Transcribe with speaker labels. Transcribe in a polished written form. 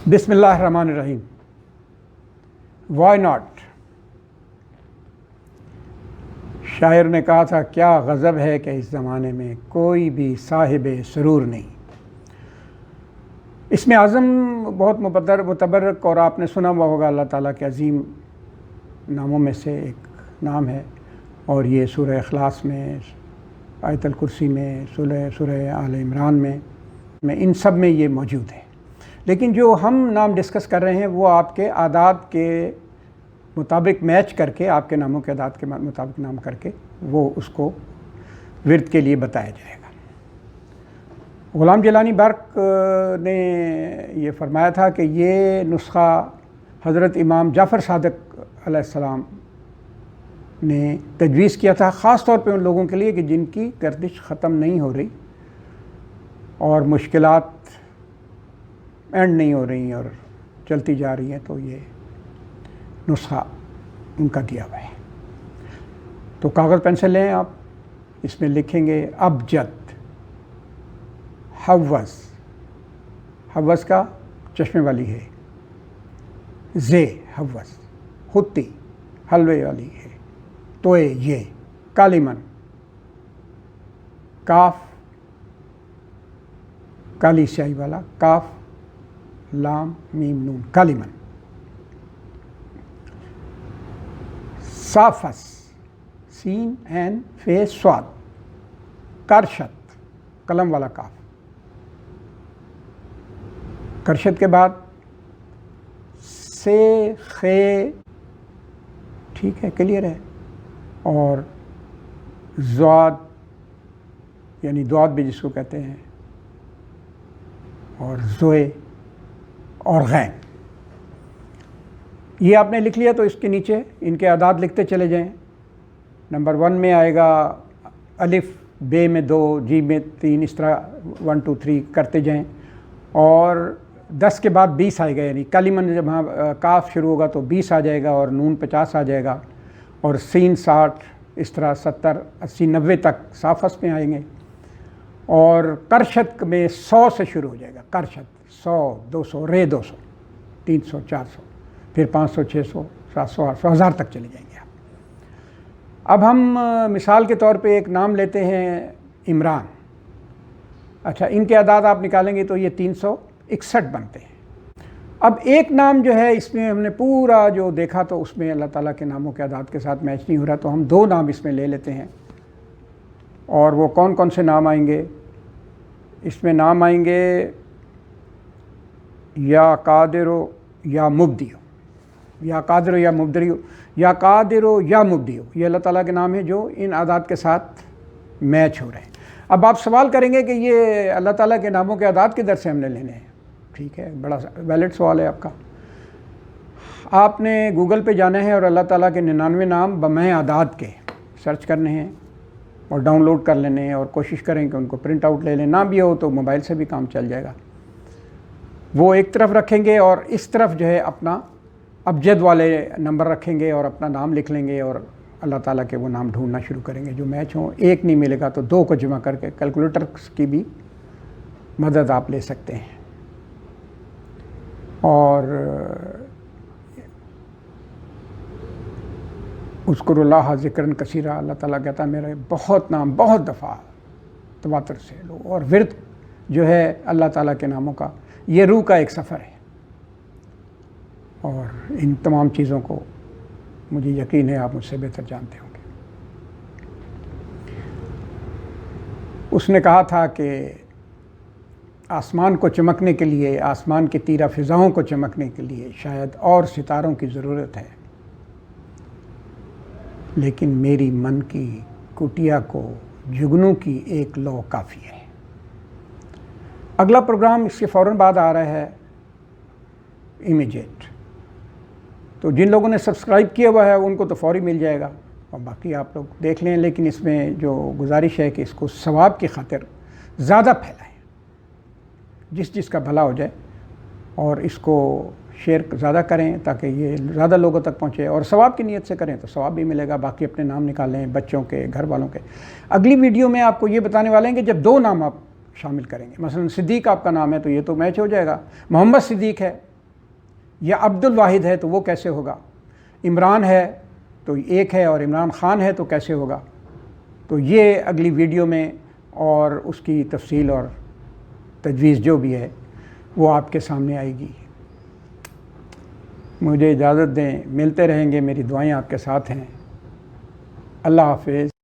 Speaker 1: بسم اللہ الرحمن الرحیم. Why not. شاعر نے کہا تھا کیا غضب ہے کہ اس زمانے میں کوئی بھی صاحب سرور نہیں. اسم اعظم بہت متبرک اور آپ نے سنا ہوا ہوگا، اللہ تعالیٰ کے عظیم ناموں میں سے ایک نام ہے، اور یہ سورہ اخلاص میں، آیت الکرسی میں، سورہ آل عمران میں ان سب میں یہ موجود ہے. لیکن جو ہم نام ڈسکس کر رہے ہیں وہ آپ کے اعداد کے مطابق میچ کر کے، آپ کے ناموں کے اعداد کے مطابق نام کر کے وہ اس کو ورد کے لیے بتایا جائے گا. غلام جیلانی برق نے یہ فرمایا تھا کہ یہ نسخہ حضرت امام جعفر صادق علیہ السلام نے تجویز کیا تھا، خاص طور پہ ان لوگوں کے لیے کہ جن کی گردش ختم نہیں ہو رہی اور مشکلات اینڈ نہیں ہو رہی اور چلتی جا رہی ہیں، تو یہ نسخہ ان کا دیا ہوا ہے. تو کاغذ پینسل لیں آپ، اس میں لکھیں گے ابجد، حوض کا چشمے والی ہے، زے حوض، خطی حلوے والی ہے، توئے یہ، کالمن، کاف کالی سیاہی والا، کاف لام میم نون، کالمن. صافس، سین این فے سواد، کرشت، قلم والا کاف. کرشت کے بعد سے خے، ٹھیک ہے، کلیئر ہے، اور زواد یعنی دواد بھی جس کو کہتے ہیں، اور زوئے اور غین. یہ آپ نے لکھ لیا تو اس کے نیچے ان کے اعداد لکھتے چلے جائیں. نمبر 1 میں آئے گا الف، بے میں 2، جی میں 3، اس طرح 1 2 3 کرتے جائیں. اور 10 کے بعد 20 آئے گا، یعنی کلمن جب ہاں کاف شروع ہوگا تو 20 آ جائے گا، اور نون 50 آ جائے گا، اور سین 60، اس طرح 70 80 90 تک صافس میں آئیں گے. اور کرشت میں 100 سے شروع ہو جائے گا. کرشت 100 200، رے 200، 300 400، پھر 500 600 700 800 1000 تک چلے جائیں گے آپ. اب ہم مثال کے طور پہ ایک نام لیتے ہیں عمران. اچھا، ان کے اعداد آپ نکالیں گے تو یہ 361 بنتے ہیں. اب ایک نام جو ہے اس میں ہم نے پورا جو دیکھا تو اس میں اللہ تعالیٰ کے ناموں کے اعداد کے ساتھ میچ نہیں ہو رہا، تو ہم 2 نام اس میں لے لیتے ہیں. اور وہ کون کون سے نام آئیں گے؟ اس میں نام آئیں گے یا قادرو یا مبدیو، یا قادر یا مبدریو، یا قادر یا مبدیو. یہ اللہ تعالیٰ کے نام ہیں جو ان اعداد کے ساتھ میچ ہو رہے ہیں. اب آپ سوال کریں گے کہ یہ اللہ تعالیٰ کے ناموں کے اعداد کدھر سے ہم نے لینے ہیں؟ ٹھیک ہے، بڑا ویلڈ سوال ہے آپ کا. آپ نے گوگل پہ جانا ہے اور اللہ تعالیٰ کے 99 نام بمع اعداد کے سرچ کرنے ہیں اور ڈاؤن لوڈ کر لینے ہیں، اور کوشش کریں کہ ان کو پرنٹ آؤٹ لے لیں. نہ بھی ہو تو موبائل سے بھی کام چل جائے گا. وہ ایک طرف رکھیں گے اور اس طرف جو ہے اپنا ابجد والے نمبر رکھیں گے اور اپنا نام لکھ لیں گے، اور اللہ تعالیٰ کے وہ نام ڈھونڈنا شروع کریں گے جو میچ ہوں. ایک نہیں ملے گا تو 2 کو جمع کر کے کیلکولیٹر کی بھی مدد آپ لے سکتے ہیں. اور اذکر اللہ ذکرن کثیرا، اللہ تعالیٰ کہتا ہے میرے بہت نام بہت دفعہ تواتر سے لو. اور ورد جو ہے اللہ تعالیٰ کے ناموں کا، یہ روح کا ایک سفر ہے. اور ان تمام چیزوں کو مجھے یقین ہے آپ مجھ سے بہتر جانتے ہوں گے. اس نے کہا تھا کہ آسمان کو چمکنے کے لیے، آسمان کی تیرہ فضاؤں کو چمکنے کے لیے شاید اور ستاروں کی ضرورت ہے، لیکن میری من کی کٹیا کو جگنوں کی ایک لو کافی ہے. اگلا پروگرام اس کے فوراً بعد آ رہا ہے امیجیٹ. تو جن لوگوں نے سبسکرائب کیا ہوا ہے ان کو تو فوری مل جائے گا، اور باقی آپ لوگ دیکھ لیں. لیکن اس میں جو گزارش ہے کہ اس کو ثواب کی خاطر زیادہ پھیلائیں، جس کا بھلا ہو جائے، اور اس کو شیئر زیادہ کریں تاکہ یہ زیادہ لوگوں تک پہنچے. اور ثواب کی نیت سے کریں تو ثواب بھی ملے گا. باقی اپنے نام نکالیں، بچوں کے، گھر والوں کے. اگلی ویڈیو میں آپ کو یہ بتانے والے ہیں کہ جب 2 نام آپ شامل کریں گے، مثلا صدیق آپ کا نام ہے تو یہ تو میچ ہو جائے گا. محمد صدیق ہے یا عبد الواحد ہے تو وہ کیسے ہوگا، عمران ہے تو ایک ہے اور عمران خان ہے تو کیسے ہوگا؟ تو یہ اگلی ویڈیو میں اور اس کی تفصیل اور تجویز جو بھی ہے وہ آپ کے سامنے آئے گی۔ مجھے اجازت دیں، ملتے رہیں گے، میری دعائیں آپ کے ساتھ ہیں۔ اللہ حافظ۔